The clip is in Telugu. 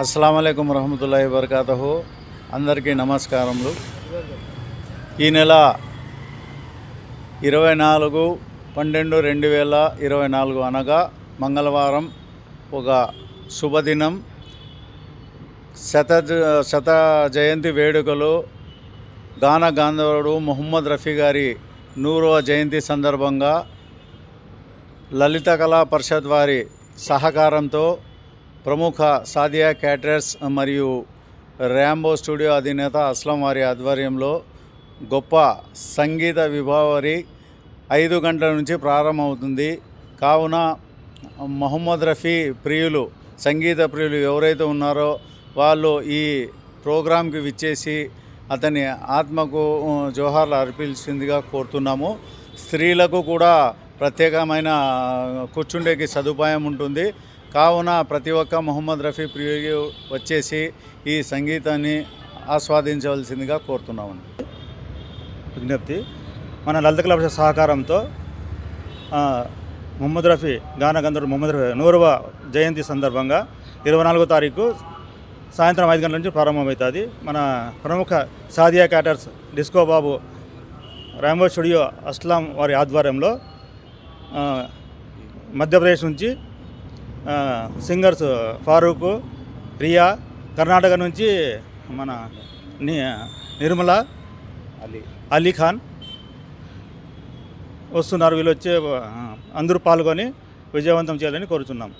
అస్సలాముఅలైకుం వరహమతుల్లాహి వబర్కాతుహు. అందరికీ నమస్కారములు. ఈ నెల 24/12/2024 అనగా మంగళవారం ఒక శుభదినం. శత జయంతి వేడుకలు గాన గాంధర్వుడు మొహమ్మద్ రఫీ గారి 100వ జయంతి సందర్భంగా లలిత కళా పరిషత్ వారి సహకారంతో ప్రముఖ సాదియా క్యాటరర్స్ మరియు ర్యాంబో స్టూడియో అధినేత అస్లం వారి ఆధ్వర్యంలో గొప్ప సంగీత విభావరి 5 గంటల నుంచి ప్రారంభమవుతుంది. కావున మొహమ్మద్ రఫీ ప్రియులు, సంగీత ప్రియులు ఎవరైతే ఉన్నారో వాళ్ళు ఈ ప్రోగ్రాంకి విచ్చేసి అతని ఆత్మకు జోహార్లు అర్పించిందిగా కోరుతున్నాము. స్త్రీలకు కూడా ప్రత్యేకమైన కూర్చుండేకి సదుపాయం ఉంటుంది. కావున ప్రతి ఒక్క మొహమ్మద్ రఫీ ప్రియులు వచ్చేసి ఈ సంగీతాన్ని ఆస్వాదించవలసిందిగా కోరుతున్నామండి. విజ్ఞప్తి, మన లలిత కళా పరిషత్ సహకారంతో మొహమ్మద్ రఫీ గాన గంధర్వుడు మొహమ్మద్ రఫీ 100వ జయంతి సందర్భంగా 24వ తారీఖు సాయంత్రం 5 గంటల నుంచి ప్రారంభమవుతుంది. మన ప్రముఖ సాదియా క్యాటర్స్ డిస్కో బాబు ర్యాంబో స్టూడియో అస్లాం వారి ఆధ్వర్యంలో మధ్యప్రదేశ్ నుంచి సింగర్స్ ఫారూక్, రియా, కర్ణాటక నుంచి మన నిర్మల, అలీ ఖాన్ వస్తున్నారు. వీళ్ళు వచ్చే అందరూ పాల్గొని విజయవంతం చేయాలని కోరుతున్నాం.